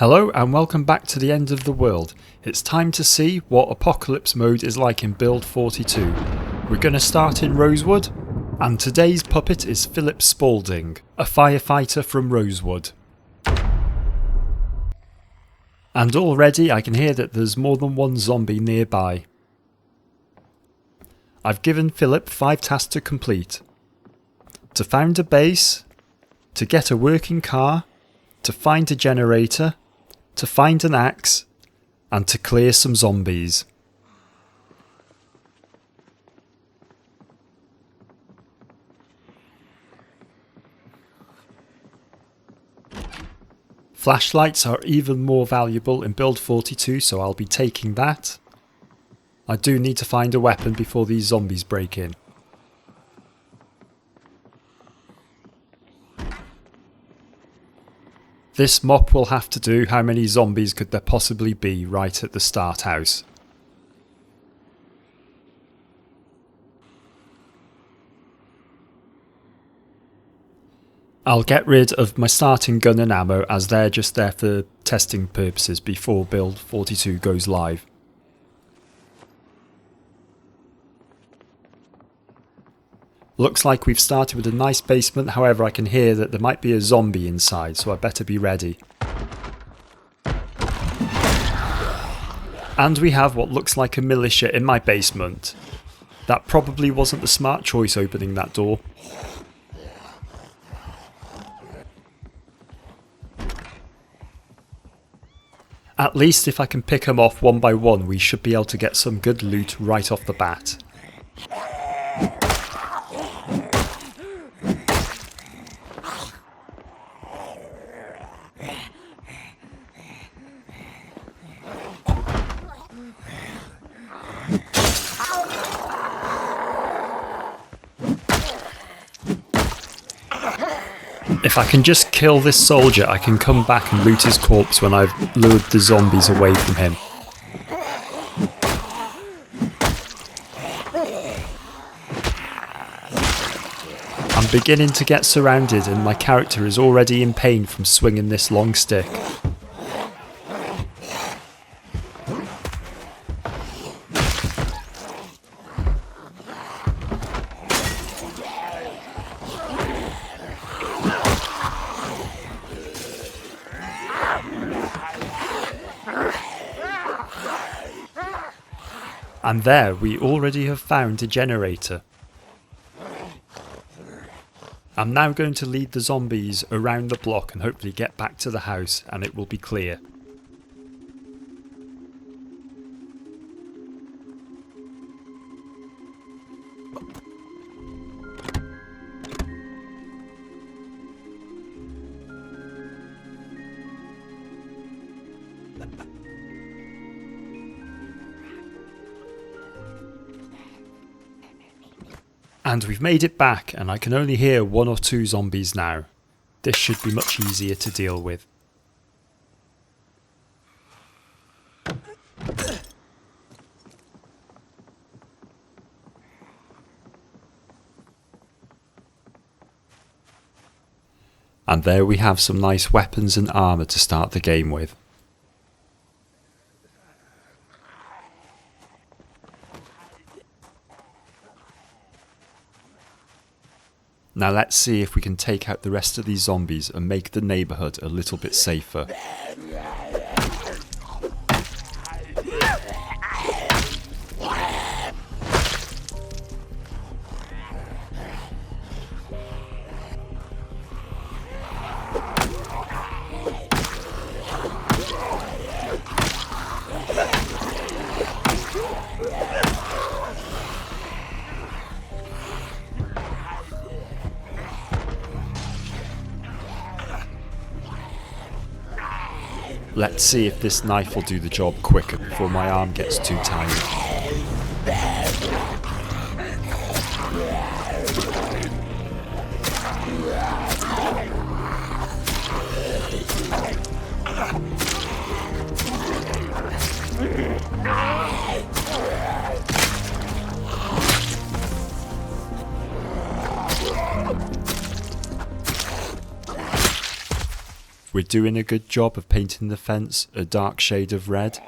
Hello and welcome back to the end of the world. It's time to see what Apocalypse mode is like in Build42. We're going to start in Rosewood, and today's puppet is Philip Spaulding, a firefighter from Rosewood. And already I can hear that there's more than one zombie nearby. I've given Philip 5 tasks to complete. To found a base, to get a working car, to find a generator, to find an axe, and to clear some zombies. Flashlights are even more valuable in Build42, so I'll be taking that. I do need to find a weapon before these zombies break in. This mop will have to do. How many zombies could there possibly be right at the start house? I'll get rid of my starting gun and ammo as they're just there for testing purposes before Build42 goes live. Looks like we've started with a nice basement, however I can hear that there might be a zombie inside, so I better be ready. And we have what looks like a militia in my basement. That probably wasn't the smart choice opening that door. At least if I can pick them off one by one, we should be able to get some good loot right off the bat. If I can just kill this soldier, I can come back and loot his corpse when I've lured the zombies away from him. I'm beginning to get surrounded and my character is already in pain from swinging this long stick. And there, we already have found a generator. I'm now going to lead the zombies around the block and hopefully get back to the house and it will be clear. And we've made it back, and I can only hear 1 or 2 zombies now. This should be much easier to deal with. And there we have some nice weapons and armour to start the game with. Now let's see if we can take out the rest of these zombies and make the neighbourhood a little bit safer. Let's see if this knife will do the job quicker before my arm gets too tired. We're doing a good job of painting the fence a dark shade of red.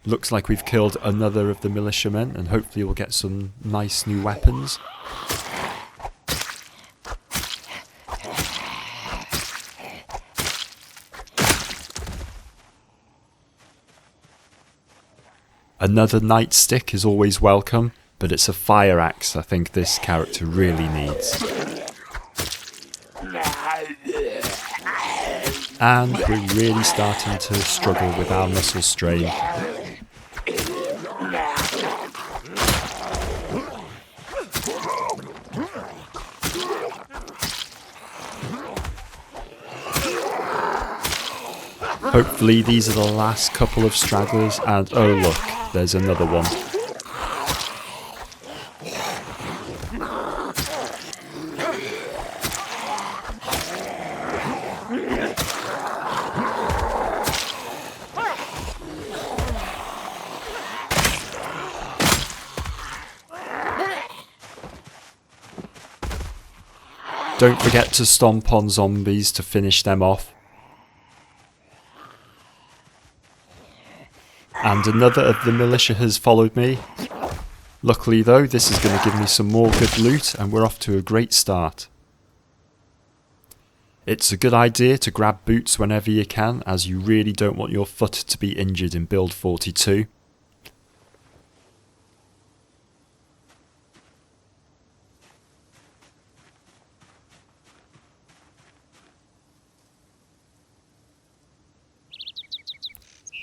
Looks like we've killed another of the militiamen, and hopefully we'll get some nice new weapons. Another nightstick is always welcome, but it's a fire axe I think this character really needs. And we're really starting to struggle with our muscle strain. Hopefully these are the last couple of stragglers, and oh look, there's another one. Don't forget to stomp on zombies to finish them off. And another of the militia has followed me. Luckily though, this is going to give me some more good loot and we're off to a great start. It's a good idea to grab boots whenever you can, as you really don't want your foot to be injured in Build 42.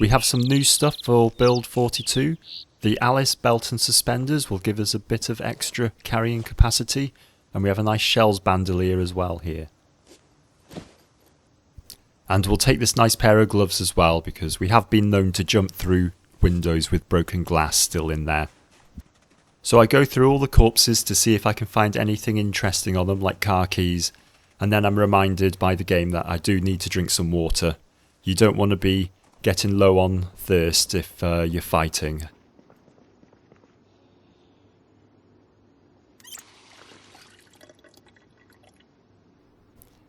We have some new stuff for Build 42. The Alice belt and suspenders will give us a bit of extra carrying capacity, and we have a nice shells bandolier as well here. And we'll take this nice pair of gloves as well, because we have been known to jump through windows with broken glass still in there. So I go through all the corpses to see if I can find anything interesting on them, like car keys, and then I'm reminded by the game that I do need to drink some water. You don't want to be getting low on thirst if you're fighting.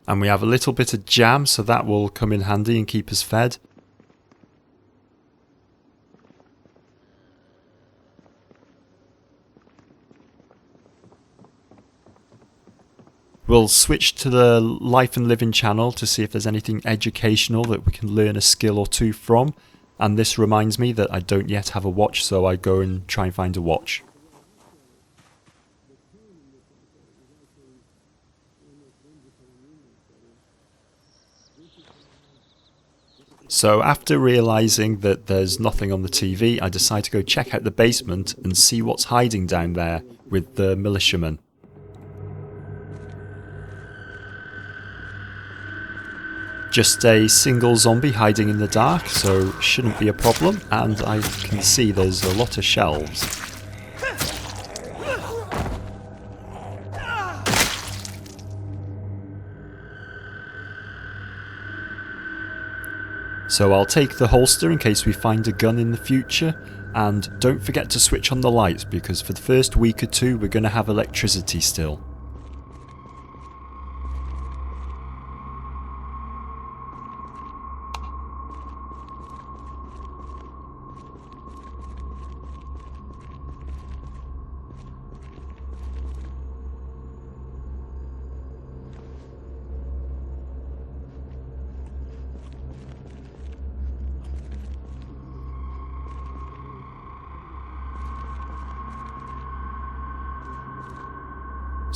And we have a little bit of jam, so that will come in handy and keep us fed. We'll switch to the Life and Living channel to see if there's anything educational that we can learn a skill or two from. And this reminds me that I don't yet have a watch, so I go and try and find a watch. So after realising that there's nothing on the TV, I decide to go check out the basement and see what's hiding down there with the militiamen. Just a single zombie hiding in the dark, so shouldn't be a problem, and I can see there's a lot of shelves. So I'll take the holster in case we find a gun in the future, and don't forget to switch on the lights because for the first week or two we're going to have electricity still.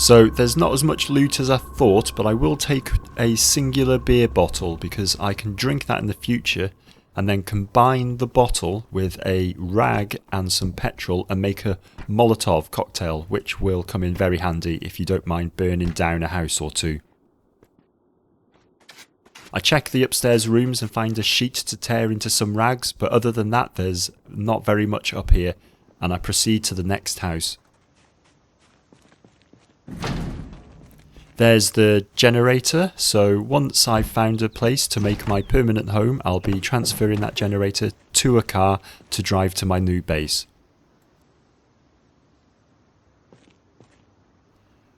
So there's not as much loot as I thought, but I will take a singular beer bottle because I can drink that in the future and then combine the bottle with a rag and some petrol and make a Molotov cocktail, which will come in very handy if you don't mind burning down a house or two. I check the upstairs rooms and find a sheet to tear into some rags, but other than that there's not very much up here, and I proceed to the next house. There's the generator, so once I've found a place to make my permanent home, I'll be transferring that generator to a car to drive to my new base.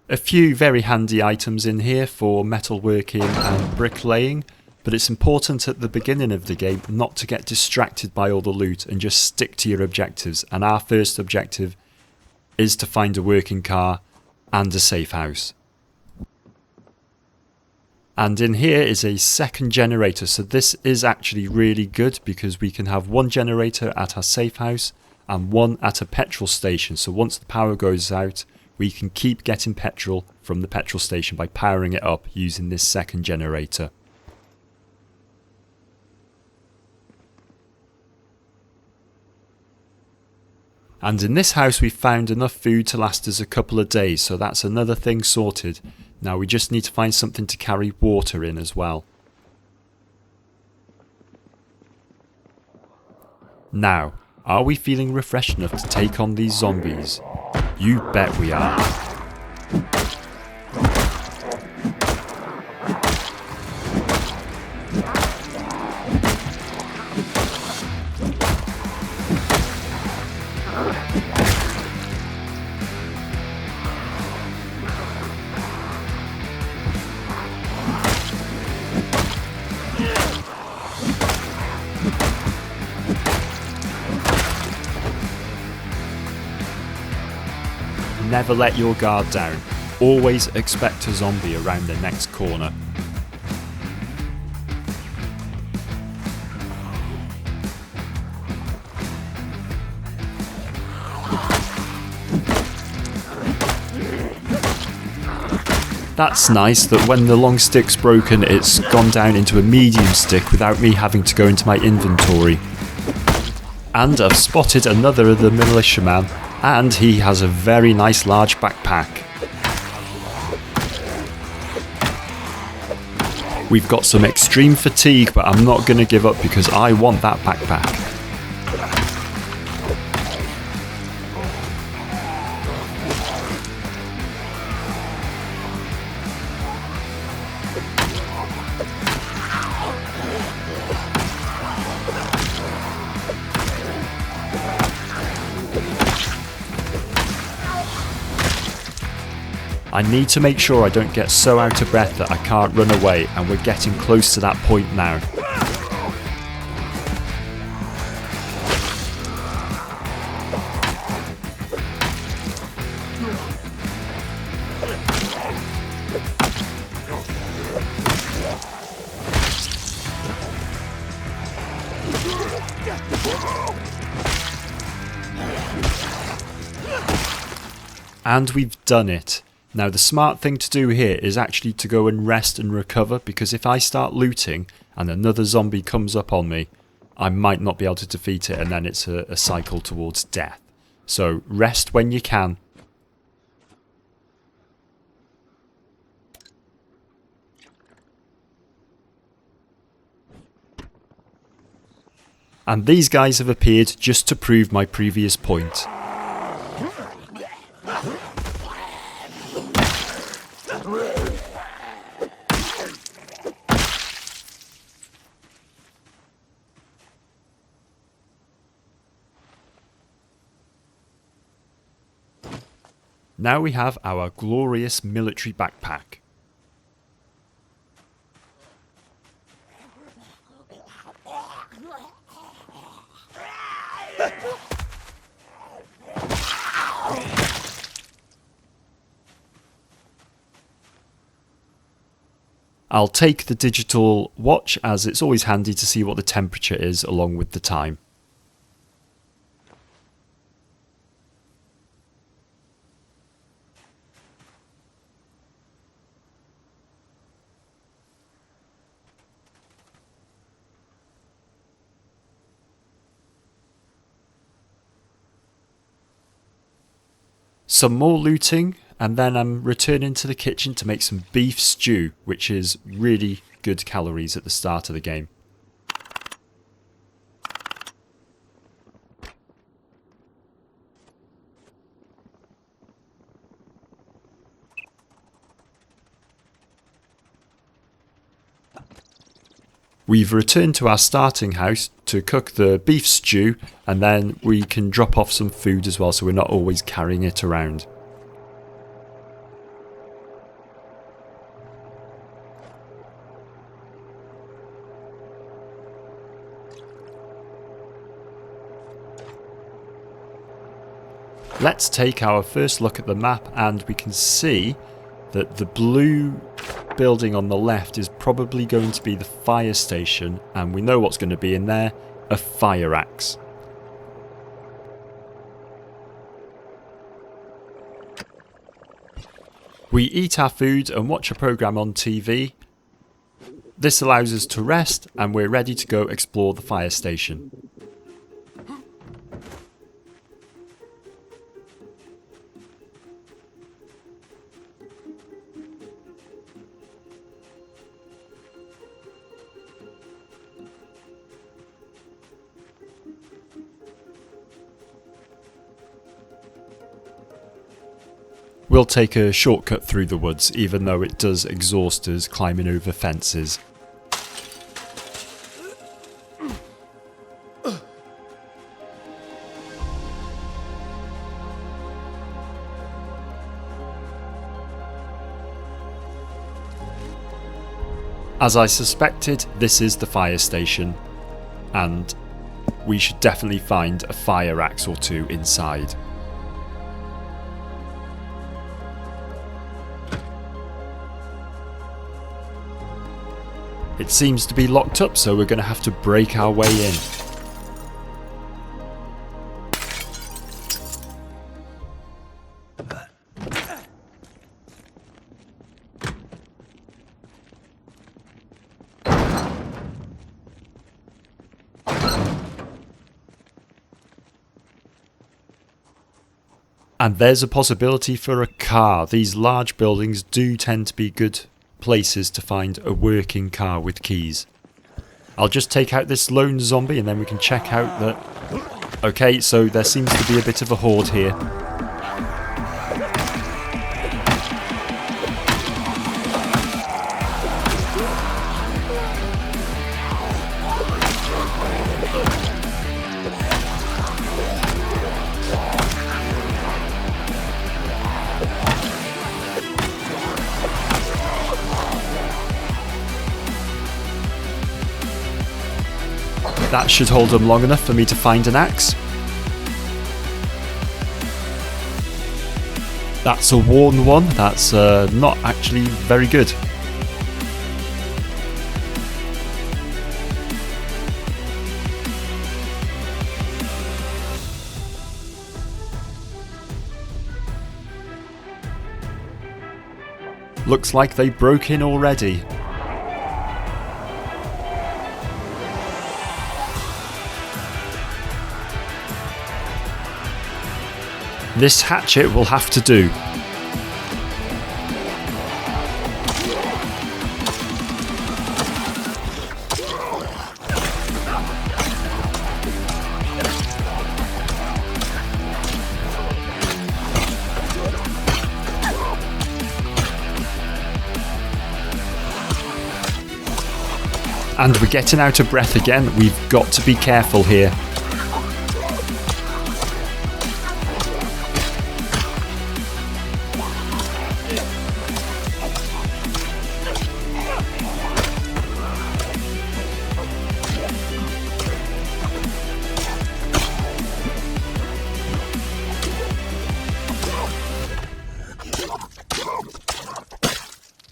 A few very handy items in here for metalworking and bricklaying. but it's important at the beginning of the game not to get distracted by all the loot and just stick to your objectives, and our first objective is to find a working car and a safe house. And in here is a second generator, so this is actually really good because we can have one generator at our safe house and one at a petrol station, so once the power goes out we can keep getting petrol from the petrol station by powering it up using this second generator. And in this house we found enough food to last us a couple of days, so that's another thing sorted. Now we just need to find something to carry water in as well. Now, are we feeling refreshed enough to take on these zombies? You bet we are. Never let your guard down. Always expect a zombie around the next corner. That's nice that when the long stick's broken it's gone down into a medium stick without me having to go into my inventory. And I've spotted another of the militiamen, and he has a very nice large backpack. We've got some extreme fatigue, but I'm not going to give up because I want that backpack. I need to make sure I don't get so out of breath that I can't run away, and we're getting close to that point now. And we've done it. Now the smart thing to do here is actually to go and rest and recover, because if I start looting and another zombie comes up on me, I might not be able to defeat it, and then it's a cycle towards death. So rest when you can. And these guys have appeared just to prove my previous point. Now we have our glorious military backpack. I'll take the digital watch as it's always handy to see what the temperature is along with the time. Some more looting, and then I'm returning to the kitchen to make some beef stew, which is really good calories at the start of the game. We've returned to our starting house to cook the beef stew, and then we can drop off some food as well, so we're not always carrying it around. Let's take our first look at the map, and we can see that the blue building on the left is probably going to be the fire station, and we know what's going to be in there, a fire axe. We eat our food and watch a program on TV. This allows us to rest, and we're ready to go explore the fire station. We'll take a shortcut through the woods, even though it does exhaust us climbing over fences. As I suspected, this is the fire station, and we should definitely find a fire axe or two inside. It seems to be locked up, so we're going to have to break our way in. And there's a possibility for a car. These large buildings do tend to be good places to find a working car with keys. I'll just take out this lone zombie and then we can check out that... Okay, so there seems to be a bit of a horde here. That should hold them long enough for me to find an axe. That's a worn one. That's not actually very good. Looks like they broke in already. This hatchet will have to do. And we're getting out of breath again. We've got to be careful here.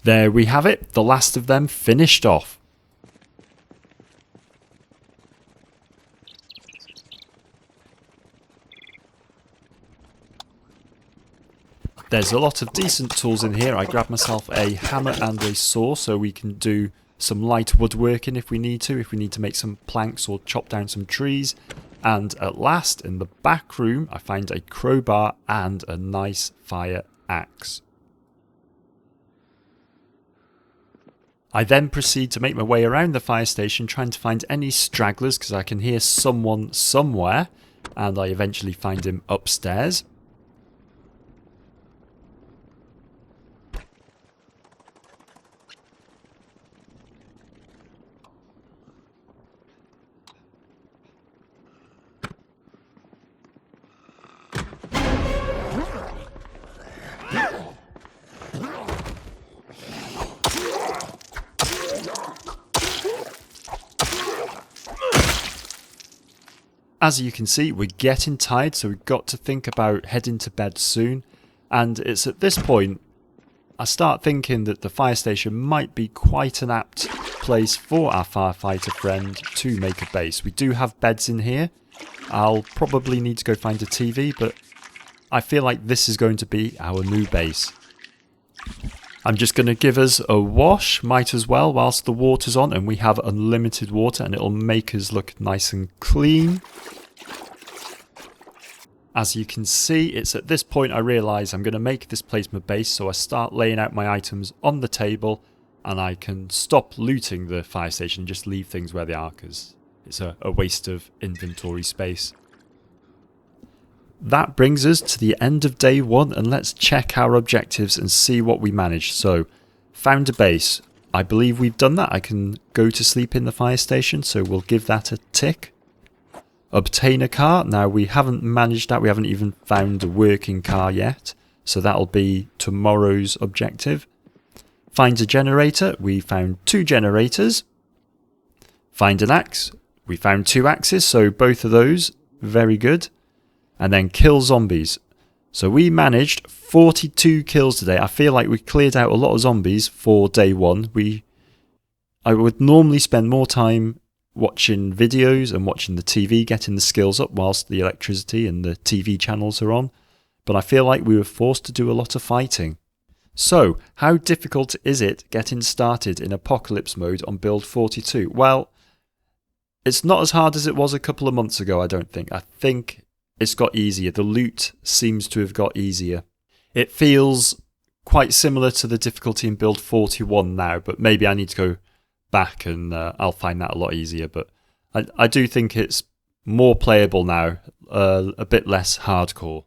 There we have it, the last of them finished off. There's a lot of decent tools in here. I grabbed myself a hammer and a saw so we can do some light woodworking if we need to make some planks or chop down some trees. And at last, in the back room, I find a crowbar and a nice fire axe. I then proceed to make my way around the fire station trying to find any stragglers because I can hear someone somewhere, and I eventually find him upstairs. As you can see, we're getting tired, so we've got to think about heading to bed soon. And it's at this point I start thinking that the fire station might be quite an apt place for our firefighter friend to make a base. We do have beds in here. I'll probably need to go find a TV, but I feel like this is going to be our new base. I'm just going to give us a wash, might as well, whilst the water's on, and we have unlimited water and it'll make us look nice and clean. As you can see, it's at this point I realise I'm going to make this place my base, so I start laying out my items on the table and I can stop looting the fire station and just leave things where they are because it's a waste of inventory space. That brings us to the end of day 1 and let's check our objectives and see what we managed. So, found a base. I believe we've done that. I can go to sleep in the fire station, so we'll give that a tick. Obtain a car. Now we haven't managed that. We haven't even found a working car yet. So that'll be tomorrow's objective. Find a generator. We found 2 generators. Find an axe. We found 2 axes. So both of those, very good. And then kill zombies. So we managed 42 kills today. I feel like we cleared out a lot of zombies for day 1. I would normally spend more time watching videos and watching the TV, getting the skills up whilst the electricity and the TV channels are on. But I feel like we were forced to do a lot of fighting. So, how difficult is it getting started in Apocalypse mode on Build42? Well, it's not as hard as it was a couple of months ago, I don't think. I think it's got easier. The loot seems to have got easier. It feels quite similar to the difficulty in Build 41 now, but maybe I need to go back and I'll find that a lot easier. But I do think it's more playable now, a bit less hardcore.